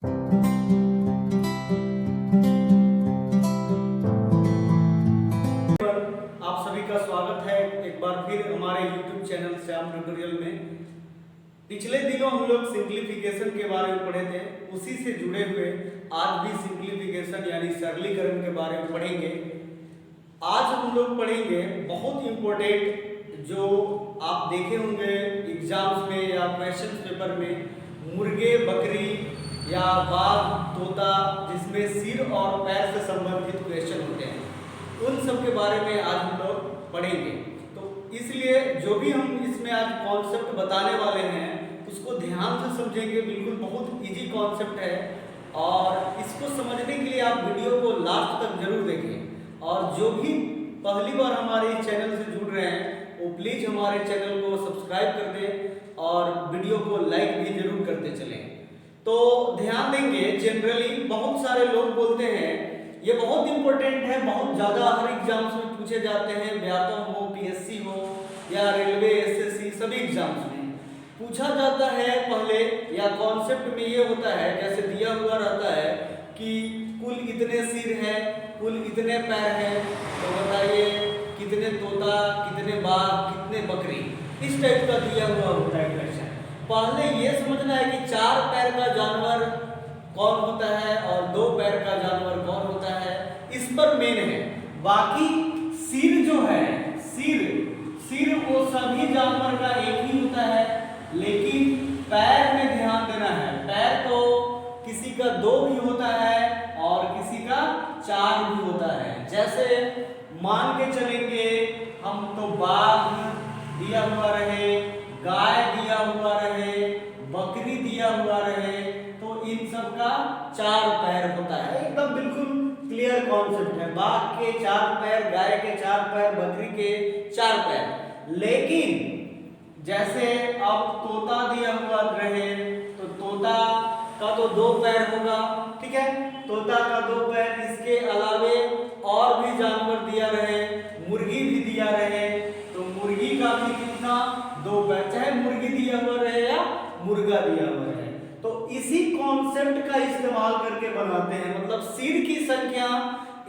आप सभी का स्वागत है एक बार फिर हमारे YouTube चैनल श्याम ट्यूटोरियल में। पिछले दिनों हम लोग सिंप्लीफिकेशन के बारे में पढ़े थे, उसी से जुड़े हुए आज भी सिंप्लीफिकेशन यानी सरलीकरण के बारे में पढ़ेंगे। आज हम लोग पढ़ेंगे बहुत इम्पोर्टेंट, जो आप देखे होंगे एग्जाम्स में या क्वेश्चन पेपर में, मुर्गे बकरी या बाघ तोता, जिसमें सिर और पैर से संबंधित क्वेश्चन होते हैं, उन सब के बारे में आज हम लोग पढ़ेंगे। तो इसलिए जो भी हम इसमें आज कॉन्सेप्ट बताने वाले हैं उसको ध्यान से समझेंगे। बिल्कुल बहुत इजी कॉन्सेप्ट है और इसको समझने के लिए आप वीडियो को लास्ट तक जरूर देखें। और जो भी पहली बार हमारे चैनल से जुड़ रहे हैं वो प्लीज़ हमारे चैनल को सब्सक्राइब कर दें और वीडियो को लाइक भी जरूर करते चलें। तो ध्यान देंगे, जनरली बहुत सारे लोग बोलते हैं ये बहुत इंपॉर्टेंट है, बहुत ज़्यादा हर एग्जाम्स में पूछे जाते हैं, व्याकरण हो, पीएससी हो या रेलवे एसएससी, सभी एग्जाम्स में पूछा जाता है पहले। या कॉन्सेप्ट में ये होता है, जैसे दिया हुआ रहता है कि कुल इतने सिर है, कुल इतने पैर है, तो बताइए कितने तोता, कितने बाघ, कितने बकरी, इस टाइप का दिया हुआ होता है क्वेश्चन। पहले ये समझना है कि 4 पैर का जानवर कौन होता है और 2 पैर का जानवर कौन होता है, इस पर मेन है। बाकी सिर जो है, सिर वो सभी जानवर का एक ही होता है, लेकिन पैर में ध्यान देना है। पैर तो किसी का 2 भी होता है और किसी का 4 भी होता है। जैसे मान के चलेंगे हम, तो बाघ दिया हुआ रहे, गाय दिया हुआ रहे, बकरी दिया हुआ रहे, तो इन सब का 4 पैर होता है। एकदम बिल्कुल क्लियर कॉन्सेप्ट है। बाघ के 4 पैर, गाय के 4 पैर, बकरी के 4 पैर। लेकिन जैसे अब तोता दिया हुआ रहे तो तोता का तो 2 पैर होगा, ठीक है, तोता का 2 पैर। इसके अलावे और भी जानवर दिया रहे, मुर्गी भी दिया रहे, तो मुर्गी का भी कितना, 2 पैर, चाहे मुर्गी दिया हुआ रहे या मुर्गा दिया हुआ रहे। तो इसी कॉन्सेप्ट का इस्तेमाल करके बनाते हैं। मतलब सिर की संख्या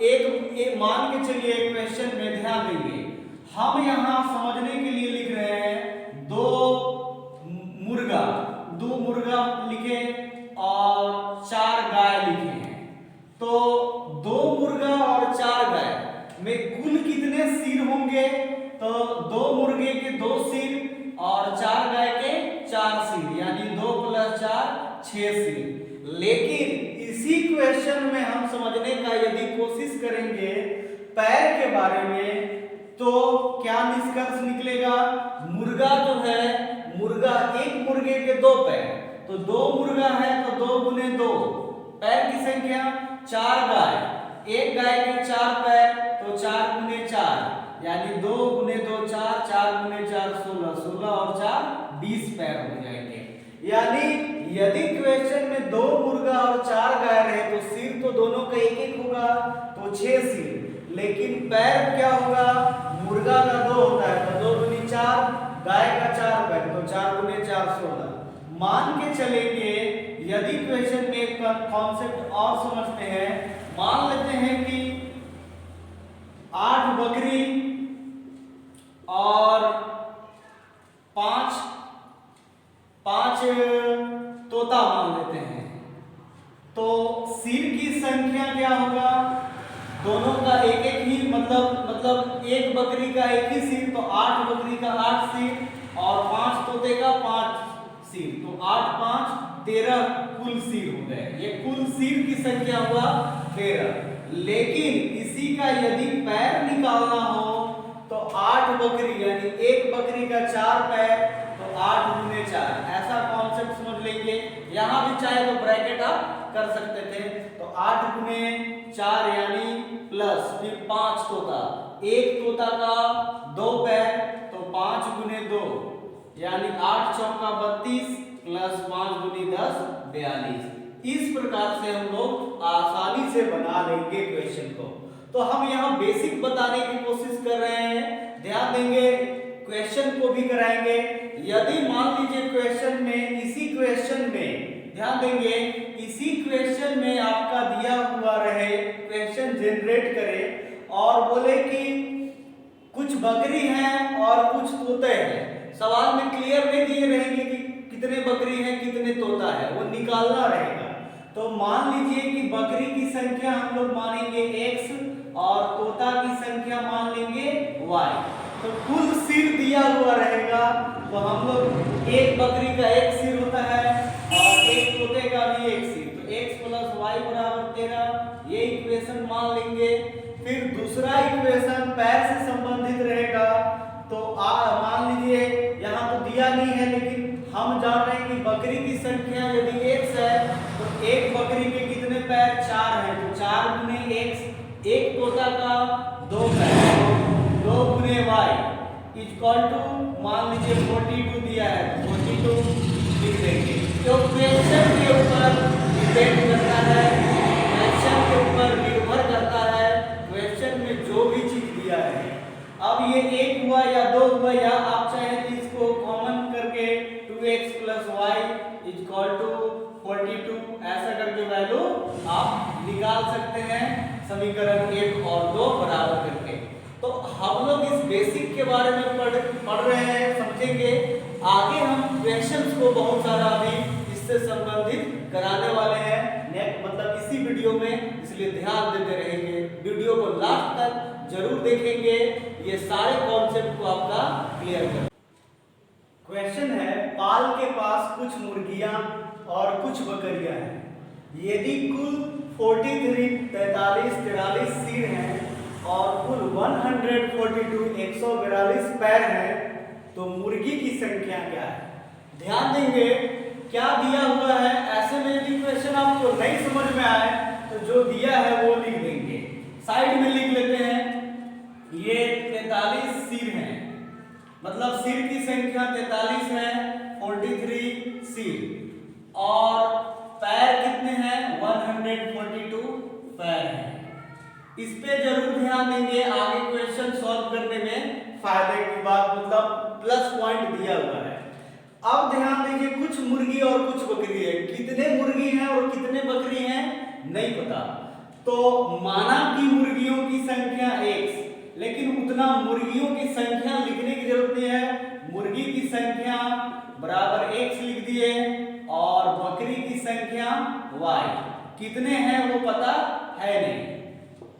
एक मान के चलिए क्वेश्चन में ध्यान देंगे, हम यहाँ समझने के लिए लिख रहे हैं 2 मुर्गा लिखे और 4 गाय लिखे हैं। तो 2 मुर्गा और 4 गाय में कुल कितने सिर होंगे, तो 2 मुर्गे के 2 सिर और 4 गाय के 4 सिर, यानी 2 + 4 6 सिर। लेकिन इसी क्वेश्चन में हम समझने का यदि कोशिश करेंगे पैर के बारे में, तो क्या निष्कर्ष निकलेगा, मुर्गा जो है, मुर्गा, एक मुर्गे के 2 पैर, तो 2 मुर्गा है तो 2 × 2 पैर की संख्या, 4 गाय, एक गाय के 4 पैर, तो 4 × 4 यानी 2 × 2 4, 4 × 4 16, 16 और 4 20 पैर हो जाएंगे। यानी यदि क्वेश्चन में 2 मुर्गा और 4 गाय रहे तो सिर तो दोनों का एक एक होगा, तो 6 सिर। लेकिन पैर क्या होगा, मुर्गा का 2 होता है तो 2 × 4, गाय का 4 पैर, तो 4 × 4 16। मान के चलेंगे यदि क्वेश्चन में एक कॉन्सेप्ट और समझते हैं, मान लेते हैं कि 8 बकरी और 5 तोता मान लेते हैं, तो सिर की संख्या क्या होगा, दोनों का एक एक ही, मतलब एक बकरी का एक ही सिर, तो 8 बकरी का 8 सिर और 5 तोते का 5 सिर, तो 8 × 5 13 कुल सिर हो गए। ये कुल सिर की संख्या हुआ 13। लेकिन इसी का यदि पैर निकालना हो तो 8 बकरी, यानी एक बकरी का 4 पैर, तो 8 × 4, ऐसा कॉन्सेप्ट समझ लेंगे। यहाँ भी चाहे तो ब्रैकेट आप कर सकते थे, तो 8 × 4 यानी प्लस फिर 5 तोता, एक तोता का 2 पैर, तो 5 × 2 यानी 8 × 4 32 प्लस 5 × 10 42। इस प्रकार से हम लोग आसानी से बना लेंगे क्वेश्चन को। तो हम यहाँ बेसिक बताने की कोशिश कर रहे हैं, ध्यान देंगे, क्वेश्चन को भी कराएंगे। यदि मान लीजिए क्वेश्चन में, इसी क्वेश्चन में ध्यान देंगे, इसी रहेगा। तो मान लीजिए कि बकरी की संख्या हम लोग मानेंगे x और तोता की संख्या मान लेंगे y। तो कुल सिर दिया हुआ रहेगा, तो हम लोग एक बकरी का एक सिर होता है और एक तोते का भी एक सिर, तो x + y = 13, ये इक्वेशन मान लेंगे। फिर दूसरा इक्वेशन पैर से संबंधित रहेगा, तो मान लीजिए यहाँ तो दिया नहीं है, लेकिन हम जान रहे हैं कि बकरी की संख्या यदि x है तो एक बकरी के कितने पैर, 4 है, तो 4 × x, एक तोता का 2 पैर, 2 × y = मान लीजिए 42 दिया है, 42 लिख देंगे। तो क्वेश्चन के ऊपर डिपेंड करता है, क्वेश्चन के ऊपर निर्भर करता है, क्वेश्चन में जो भी चीज दिया है। अब ये 1 हुआ या 2 हुआ, या आप चाहे तो इसको कॉमन करके 2x + y = 42 ऐसा करके वैल्यू आप निकाल सकते हैं समीकरण 1 और 2 बराबर करके। तो हम लोग इस बेसिक के बारे में पढ़ रहे हैं, समझेंगे। आगे हम क्वेश्चंस को बहुत सारा अभी इससे संबंधित कराने वाले हैं नेक्स्ट, मतलब इसी वीडियो में, इसलिए ध्यान देते रहेंगे। वीडियो को लास्ट तक जरूर देखेंगे, ये सारे कॉन्सेप्ट को आपका क्लियर कर। क्वेश्चन है, पाल के पास कुछ मुर्गियां और कुछ बकरियां हैं। यदि कुल 43 43 सिर हैं और कुल 142 142 पैर हैं, तो मुर्गी की संख्या क्या है? ध्यान देंगे क्या दिया हुआ है। ऐसे में यदि क्वेश्चन आपको नहीं समझ में आए तो जो दिया है वो लिख देंगे, साइड में लिख लेते हैं। ये 43 सिर हैं, मतलब सिर की संख्या 43 है, 43 सिर, और पैर कितने हैं, 142 पैर हैं। इस पे जरूर ध्यान देंगे, आगे क्वेश्चन सॉल्व करने में फायदे की बात, मतलब प्लस पॉइंट दिया हुआ है। अब ध्यान दीजिए, कुछ मुर्गी और कुछ बकरी है। कितने मुर्गी हैं और कितने बकरी हैं नहीं पता, तो माना कि मुर्गियों की संख्या x, लेकिन उतना मुर्गियों की संख्या लिखने की जरूरत नहीं है। मुर्गी की संख्या बराबर x लिख दिए और बकरी की संख्या y, कितने हैं वो पता है नहीं,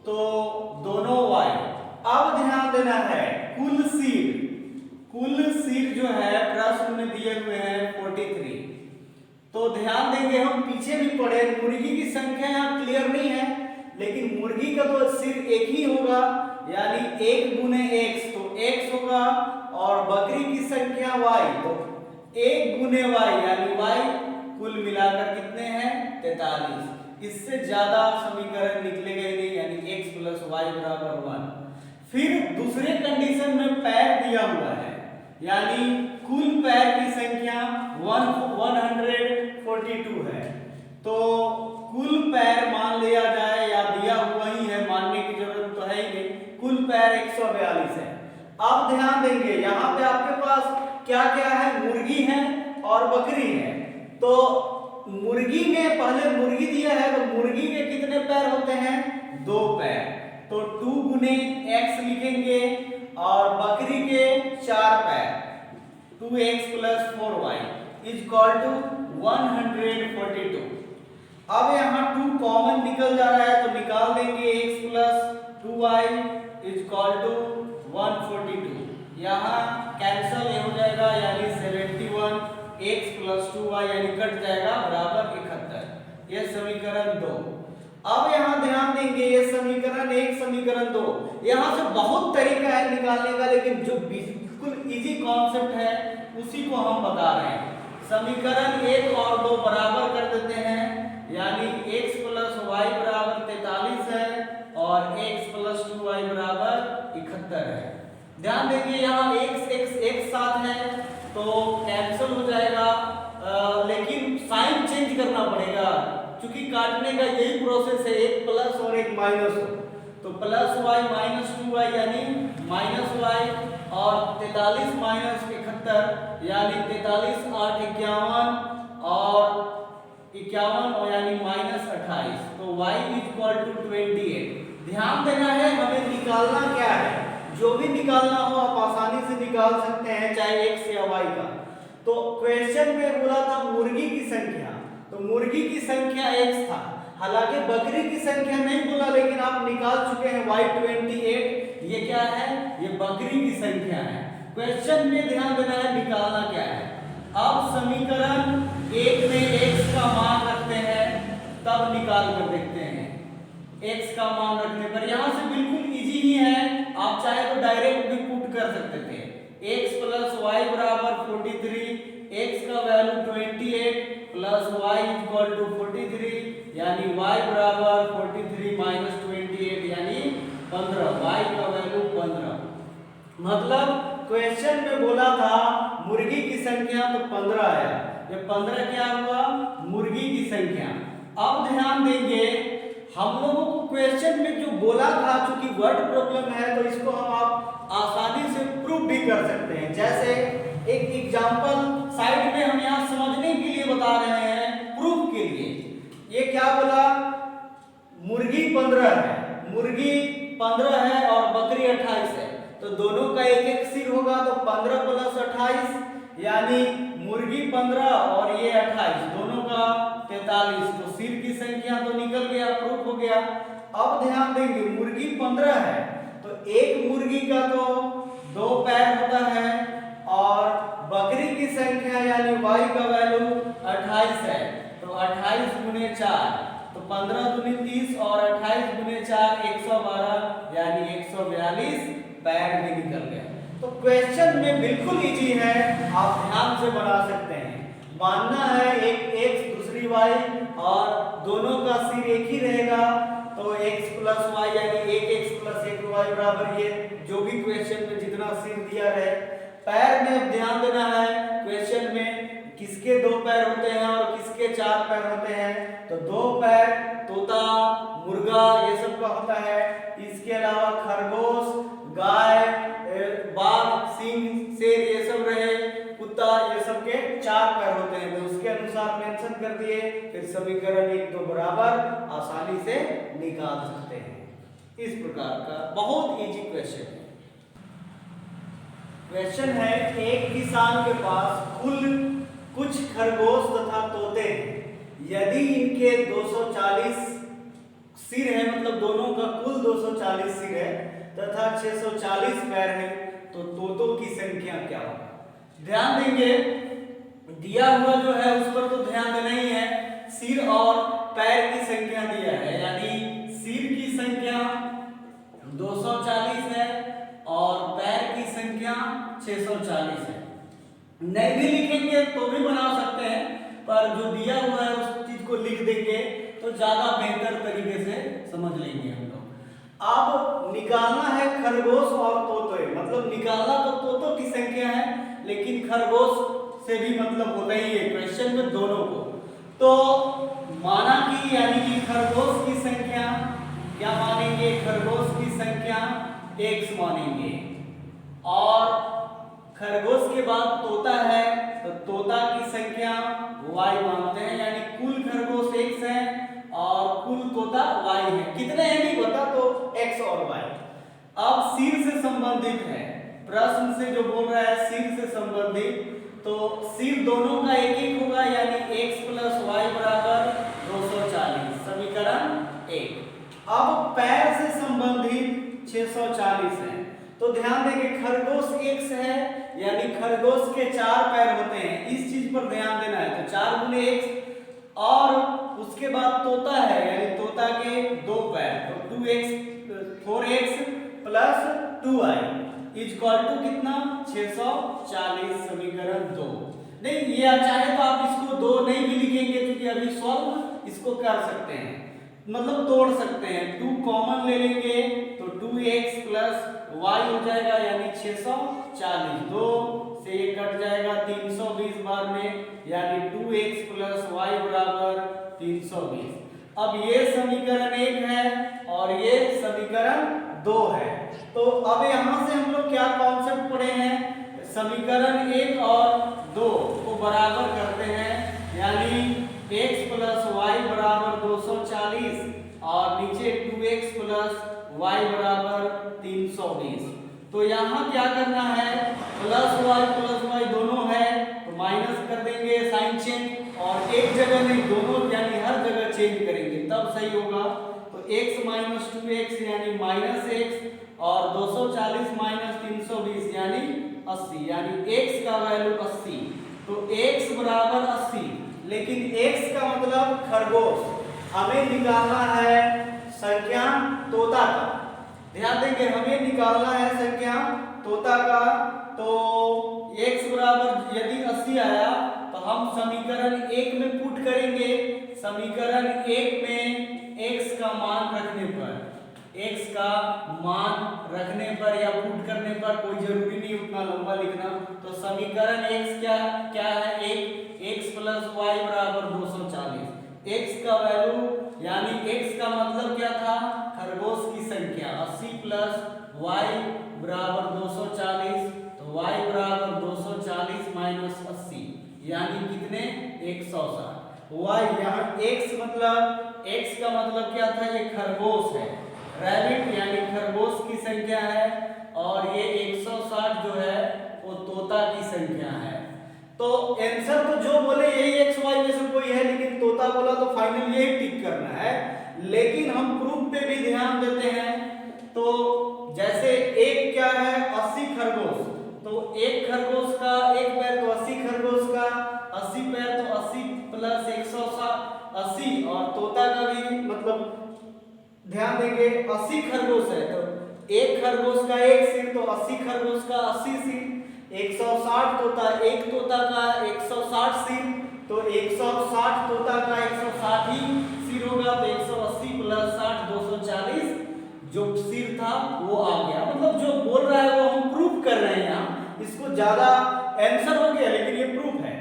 तो दोनों y। अब ध्यान देना है, कुल सिर जो है प्रश्न में दिए हुए हैं 43, तो ध्यान देंगे, हम पीछे भी पढ़े, मुर्गी की संख्या यहाँ क्लियर नहीं है, लेकिन मुर्गी का तो सिर एक ही होगा, यानी 1 × x, तो x होगा, और बकरी की संख्या y, तो 1 × y यानी y, कुल मिलाकर कितने हैं 43। इससे ज्यादा समीकरण निकलेगा ही नहीं, यानी x + y = 1। फिर दूसरे कंडीशन में पैर दिया हुआ है, यानी कुल पैर की संख्या 142 है, तो कुल पैर मान लिया जाए, या दिया हुआ ही है, मानने की जरूरत तो है ही नहीं, कुल पैर 142 है। अब ध्यान देंगे, यहाँ पे आपके पास क्या क्या है, मुर्गी है और बकरी है। तो मुर्गी में पहले मुर्गी दिया है, तो मुर्गी के कितने पैर होते हैं, 2 पैर, तो 2 × x लिखेंगे, और बकरी के 4 पैर, 2x + 4y = 142। अब यहाँ 2 कॉमन निकल जा रहा है, तो निकाल देंगे, x + 2y = 142। यहाँ कैंसल हो जाएगा, यानी 71, x + 2y यानी कट जाएगा, बराबर 71। यह समीकरण 2। अब यहाँ ध्यान देंगे, ये समीकरण 1 समीकरण 2, यहाँ से बहुत तरीका है निकालने का, लेकिन जो बिल्कुल इजी कॉन्सेप्ट है उसी को हम बता रहे हैं। समीकरण 1 और 2 बराबर कर देते हैं, यानी x + y = 43 है और x + 2y = 71 है। ध्यान देंगे, यहाँ x एक साथ है तो कैंसिल हो जाएगा, लेकिन साइन चेंज करना पड़ेगा, क्योंकि काटने का यही प्रोसेस है, एक प्लस और एक माइनस हो, तो +y - 2y यानी -y, और 43 - 71 यानी 43 8 51, और 51 यानी -28, तो y = 28। ध्यान देना है, हमें निकालना क्या है, जो भी निकालना हो आप आसानी से निकाल सकते हैं, चाहे x या y का। तो क्वेश्चन में बोला था मुर्गी की संख्या, तो मुर्गी की संख्या x था, हालांकि बकरी की संख्या नहीं बोला, लेकिन आप निकाल चुके हैं y28। ये क्या है? ये बकरी की संख्या है। क्वेश्चन में ध्यान देना है, निकालना क्या है। अब समीकरण 1 में x का मान रखते हैं, तब निकाल कर देखते हैं। x का मान रखने पर यहां से बिल्कुल इजी ही है, आप चाहे तो डायरेक्ट भी पुट कर सकते थे। x + y = 43, x का वैल्यू 28 + y = 43, यानी y = 43 - 28 यानी 15, y का वैल्यू 15। मतलब क्वेश्चन में बोला था मुर्गी की संख्या, तो 15 आया। ये 15 क्या हुआ? मुर्गी की संख्या। अब ध्यान देंगे, हम लोगों को क्वेश्चन में जो बोला था, चूंकि वर्ड प्रॉब्लम है, तो इसको हम आप आसानी से प्रूव भी कर सकते हैं। जैसे एक एग्जांपल साइड में हम यहाँ समझने के लिए बता रहे हैं, प्रूफ के लिए। ये क्या बोला? मुर्गी 15 है, मुर्गी 15 है और बकरी 28 है, तो दोनों का एक एक सिर होगा, तो 15 + 28 यानी मुर्गी 15 और ये 28, दोनों का 43, तो सिर की संख्या तो निकल गया, प्रूफ हो गया। अब ध्यान देंगे, मुर्गी 15 है, तो एक मुर्गी का तो 2 पैर होता है, और बकरी की संख्या यानी y का वैल्यू 28 है, तो 28 × 4, तो 15 दूनी 30 और 28 × 4 112, यानी 142 पैर भी निकल गया। तो क्वेश्चन में बिल्कुल इजी है, आप ध्यान से बना सकते हैं। मानना है एक x दूसरी y और दोनों का सिर एक ही रहेगा, तो x + y यानी 1x + 1y बराबर ये जो भी क्वेश्चन में जितना सिर दिया रहे। पैर में अब ध्यान देना है, क्वेश्चन में किसके 2 पैर होते हैं और किसके 4 पैर होते हैं, तो 2 पैर तोता, मुर्गा ये सब का होता है। इसके अलावा खरगोश, गाय, बाघ, सिंह, शेर ये सब रहे, कुत्ता, ये सब के 4 पैर होते हैं, तो उसके अनुसार मेंशन कर दिए। फिर समीकरण 1 2 बराबर आसानी से निकाल सकते हैं। इस प्रकार का बहुत इजी क्वेश्चन है। क्वेश्चन है, एक किसान के पास कुल कुछ खरगोश तथा तोते हैं। यदि इनके 240 सिर है, मतलब दोनों का कुल 240 सिर है तथा 640 पैर है, तो तोतों की संख्या क्या होगा? ध्यान देंगे, दिया हुआ जो है उस पर तो ध्यान देना ही है। सिर और पैर की संख्या दिया है, यानी सिर की संख्या 240 है और पैर की संख्या 640 है। नहीं भी लिखेंगे तो भी बना सकते हैं, पर जो दिया हुआ है उस चीज को लिख देंगे तो ज्यादा बेहतर तरीके से समझ लेंगे हम लोग। अब निकालना है खरगोश और तोते, मतलब निकालना तो तोतों की संख्या है, लेकिन खरगोश से भी मतलब होता ही है क्वेश्चन में दोनों को। तो माना कि यानी कि खरगोश की संख्या क्या मानेंगे? खरगोश की संख्या x मानेंगे, और खरगोश के बाद तोता है तो तोता की संख्या y मानते हैं, यानी कुल खरगोश x है और कुल तोता y है। कितने हैं नहीं पता, तो x और y। अब सिर से संबंधित है, प्रश्न से जो बोल रहा है सिर से संबंधित, तो सिर दोनों का एक एक होगा, यानी x + y = 240, समीकरण 1। अब पैर से संबंधित 640 है, तो ध्यान देंगे खरगोश x है, यानी खरगोश के 4 पैर होते हैं, इस चीज पर ध्यान देना है। तो 4 × x, और उसके बाद तोता है, यानी तोता के 2 पैर, तो 4x + 2y = कितना? 640, समीकरण 2। नहीं, ये चाहे तो आप इसको 2 नहीं भी लिखेंगे, क्योंकि अभी सॉल्व इसको कर सकते हैं, मतलब तोड़ सकते हैं। 2 कॉमन ले लेंगे तो 2x + y हो जाएगा, यानी 640। 2 से ये कट जाएगा 320 बार में, यानी 2x + y = 320। अब ये समीकरण 1 है और ये समीकरण 2 है। तो अब यहां से हम लोग क्या कॉन्सेप्ट पढ़े हैं? समीकरण 1 और 2 को बराबर करते हैं, यानी x + y = 240 और नीचे 2x + y = 320। तो यहाँ क्या करना है? +y + y दोनों है, तो माइनस कर देंगे साइन चेंज, और एक जगह नहीं, दोनों यानी हर जगह चेंज करेंगे तब सही होगा। तो x माइनस 2x यानी माइनस x और 240 माइनस 320 यानी 80, यानी x का वैल्यू 80। तो x बराबर 80, लेकिन x का मतलब खरगोश, हमें निकालना है संख्या तोता का। ध्यान देंगे, हमें निकालना है संख्या तोता का। तो x बराबर यदि 80 आया तो हम समीकरण 1 में पुट करेंगे। समीकरण 1 में x का मान रखने पर, x का मान रखने पर या पुट करने पर, कोई जरूरी नहीं उतना लंबा लिखना। तो समीकरण x क्या है, x प्लस वाई बराबर 240। x का वैल्यू यानी x का मतलब क्या था, खरगोश की संख्या। 80 प्लस y बराबर 240, तो y बराबर 240 माइनस 80 यानी कितने, 160। y यहाँ x का मतलब क्या था, ये खरगोश है, रैबिट यानी खरगोश की संख्या है, और ये 160 जो है वो तोता की संख्या है। तो आंसर तो जो बोले यही x y में से कोई है, लेकिन तोता बोला तो फाइनल यही टिक करना है। लेकिन हम प्रूफ पे भी ध्यान देते हैं। तो जैसे एक क्या है, 80 खरगोश, तो एक खरगोश का एक पैर तो 80 खरगोश का 80 पैर, तो 80 प्लस 180, और तोता का भी मतलब ध्यान देंगे 80 खरगोश है, तो एक खरगोश का एक सिर, तो 80 खरगोश का 80 सिर। 160 तोता, एक तोता का 160 सिर, तो 160 तोता का 160 ही सिर होगा, तो 180 प्लस 60 240 जो सिर था वो आ गया। मतलब जो बोल रहा है वो हम प्रूफ कर रहे हैं यहाँ, इसको ज्यादा आंसर हो गया लेकिन ये प्रूफ है।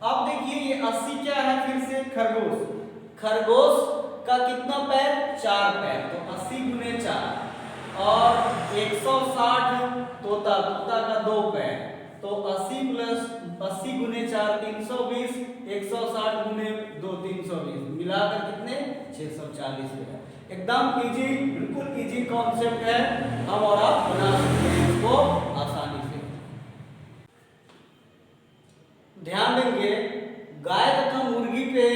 अब देखिए ये 80 क्या है, फिर से खरगोश, खरगोश का कितना पैर, 4 पैर, तो 80 गुने 4, और 160 तोता का 2 पैर, तो 80 प्लस 80 गुने 4 320, 160 गुने 2 320, मिलाकर कितने 640 हुआ। एकदम इजी, बिल्कुल इजी कॉन्सेप्ट है, हम और आप बना सकते हैं इसको आसानी से। ध्यान देंगे गाय तथा मुर्गी पे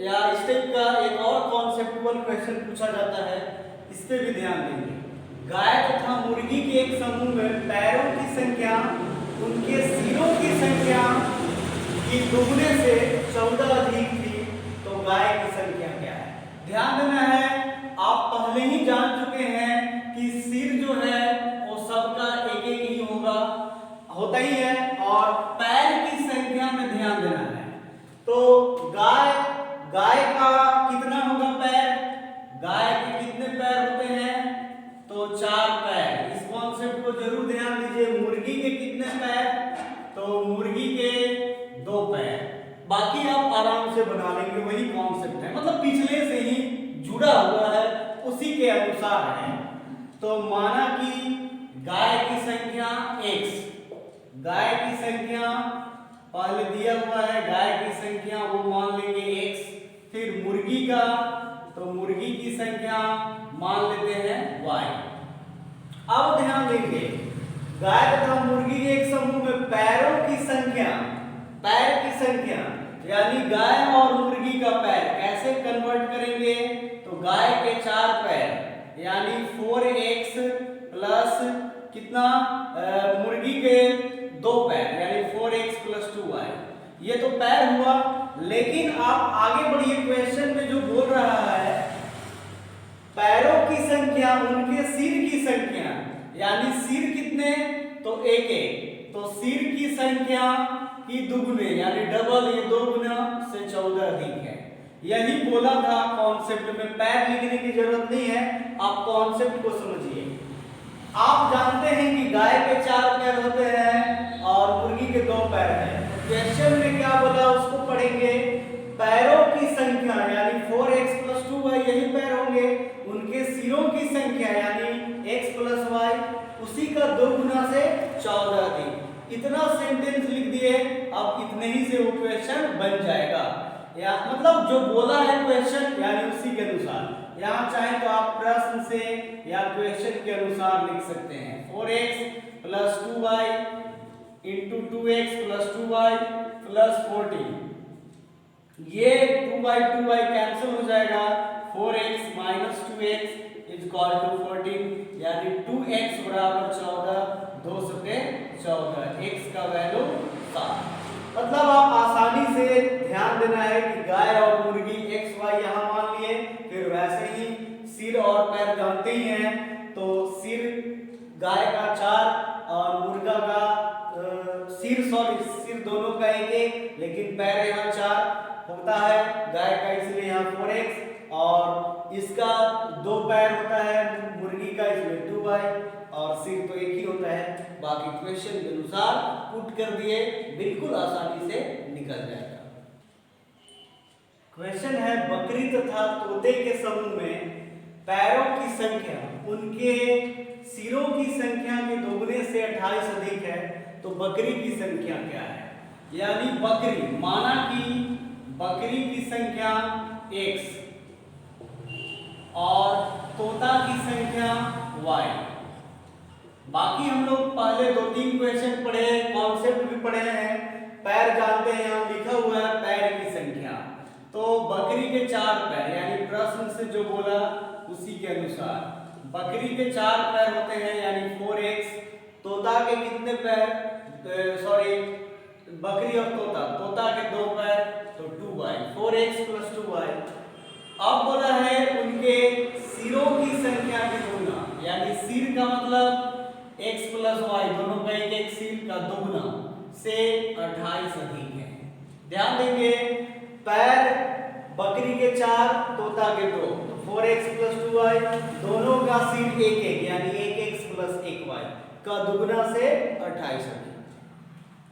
या इस टाइप का एक और कॉन्सेप्चुअल क्वेश्चन पूछा जाता है, इस पे भी ध्यान देंगे। गाय तथा मुर्गी के एक समूह में पैरों की संख्या उनके सिरों की संख्या की दुगने से 14 अधिक थी, तो गाय की संख्या क्या है। ध्यान देना है, आप पहले ही जान चुके हैं कि सिर जो है वो सबका एक एक ही होता ही है, और पैर की संख्या में ध्यान देना है। तो गाय का कितना होगा पैर, गाय के कितने पैर होते हैं, तो 4 पैर। इस कॉन्सेप्ट को जरूर ध्यान दीजिए। मुर्गी के कितने पैर, तो मुर्गी के 2 पैर। बाकी आप आराम से बना लेंगे, वही कॉन्सेप्ट है, मतलब पिछले से ही जुड़ा हुआ है, उसी के अनुसार है। तो माना कि गाय की संख्या x, गाय की संख्या पहले दिया हुआ है, गाय की संख्या वो मान लेंगे x, फिर मुर्गी का, तो मुर्गी की संख्या मान लेते हैं y। अब ध्यान देंगे गाय तथा मुर्गी के एक समूह में पैरों की संख्या, पैर की संख्या यानी गाय और मुर्गी का पैर कैसे कन्वर्ट करेंगे, तो गाय के 4 पैर यानी 4x प्लस कितना, मुर्गी के 2 पैर यानी 4x प्लस 2y, ये तो पैर हुआ। लेकिन आप आगे बढ़िए, क्वेश्चन में जो बोल रहा है पैरों की संख्या उनके सिर की संख्या, यानी सिर कितने, तो 1, तो सिर की संख्या की दुगने यानी डबल, ये 2 गुना से 14 अधिक है। यही बोला था कॉन्सेप्ट में, पैर लिखने की जरूरत नहीं है, आप कॉन्सेप्ट को समझिए। आप जानते हैं कि गाय के 4 पैर होते हैं और मुर्गी के 2 पैर हैं। क्वेश्चन में क्या बोला उसको पढ़ेंगे। पैरों की संख्या यानी 4x प्लस 2y, यही पैर होंगे, उनके सिरों की संख्या यानी x प्लस y, उसी का 2 गुना से 14 अधिक। इतना सेंटेंस लिख दिए, अब इतने ही से वो क्वेश्चन बन जाएगा, या मतलब जो बोला है क्वेश्चन यानी उसी के अनुसार। यहाँ चाहे तो आप प्रश्न से या क्वेश्चन के अनुसार लिख सकते हैं। 4x plus 2y into 2x plus 2y plus 14, ये 2 कैंसिल हो जाएगा, 4x minus 2x is equal to 14, यानी 2x बराबर 14, 2 सते 14, x का वैल्यू 7। मतलब आप आसानी से ध्यान देना है कि गाय और मुर्गी x y यहाँ मान लिए, फिर वैसे ही सिर और पैर जानते ही हैं, तो सिर गाय का 4 और मुर्गा का सिर दोनों का एक, लेकिन पैर यहाँ 4 होता है गाय का, इसलिए यहाँ 4x, और इसका 2 पैर होता है मुर्गी का, इसलिए 2y, और सिर तो एक ही होता है। बाकी क्वेश्चन के अनुसार पुट कर दिए, बिल्कुल आसानी से निकल जाएगा। क्वेश्चन है, बकरी तथा तोते के समूह में पैरों की संख्या उनके सिरों की संख्या के दोगुने से 28 अधिक है, तो बकरी की संख्या क्या है? यानी बकरी, माना कि बकरी की संख्या x और तोता की संख्या y। बाकी हम लोग पहले 2-3 क्वेश्चन पढ़े, कॉन्सेप्ट भी पढ़े हैं, पैर जानते हैं, यहाँ लिखा हुआ है पैर की संख्या, तो बकरी के 4 पैर, यानी प्रश्न से जो बोला उसी के अनुसार बकरी के 4 पैर होते हैं, यानी 4x, तोता के कितने पैर, बकरी और तोता के 2 पैर, तो 2y, 4x + 2y। अब बोला है उनके सिरों की संख्या की गुना, यानी सिर का मतलब x + y, दोनों का एक सिर का दोगुना से 28 अधिक है। ध्यान देंगे, पैर बकरी के 4, तोता के 2, 4x + 2y, दोनों का सिर एक, यानी 1x + 1y का दुगुना से 28 अधिक।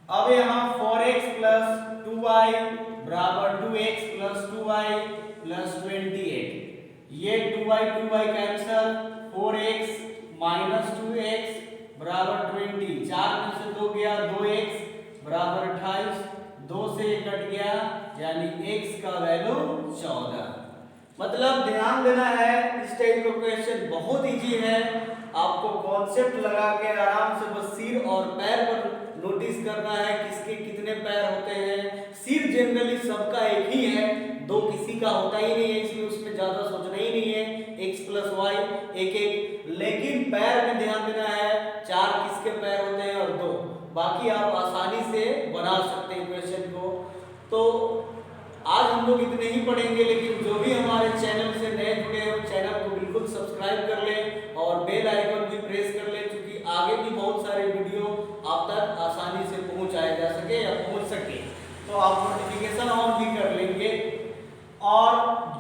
अब यहाँ 4x + 2y बराबर 2x + 2y + 28, ये 2y cancel, 4x minus 2x बराबर 20, 4 में से 2 गया, 2x बराबर 28, 2 से कट गया, यानी x का वैल्यू 14। मतलब ध्यान देना है, इस टाइप का क्वेश्चन बहुत इजी है, आपको कॉन्सेप्ट लगा के आराम से बस सिर और पैर पर नोटिस करना है किसके कितने पैर होते हैं। सिर जनरली सबका एक ही है, 2 किसी का होता ही नहीं है, इसलिए उसमें ज्यादा सोचना ही नहीं है, x + y एक, लेकिन पैर में ध्यान देना है 4 किसके पैर होते हैं और 2, बाकी आप आसानी से बना सकते हैं क्वेश्चन को। तो आज हम लोग इतने ही पढ़ेंगे, लेकिन जो भी हमारे चैनल से नए जुड़े हैं चैनल को बिल्कुल सब्सक्राइब कर लें और बेल आइकन भी प्रेस कर लें, क्योंकि आगे भी बहुत सारे वीडियो आप तक आसानी से पहुंचाए जा सके या पहुंच सके, तो आप नोटिफिकेशन ऑन भी कर लेंगे। और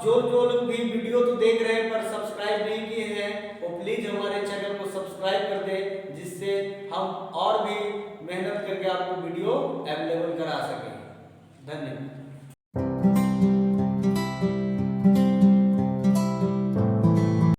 जो लोग भी वीडियो तो देख रहे हैं पर सब्सक्राइब नहीं किए हैं, वो प्लीज हमारे चैनल को सब्सक्राइब कर दें, जिससे हम और भी मेहनत करके आपको वीडियो अवेलेबल करा सकें। धन्यवाद।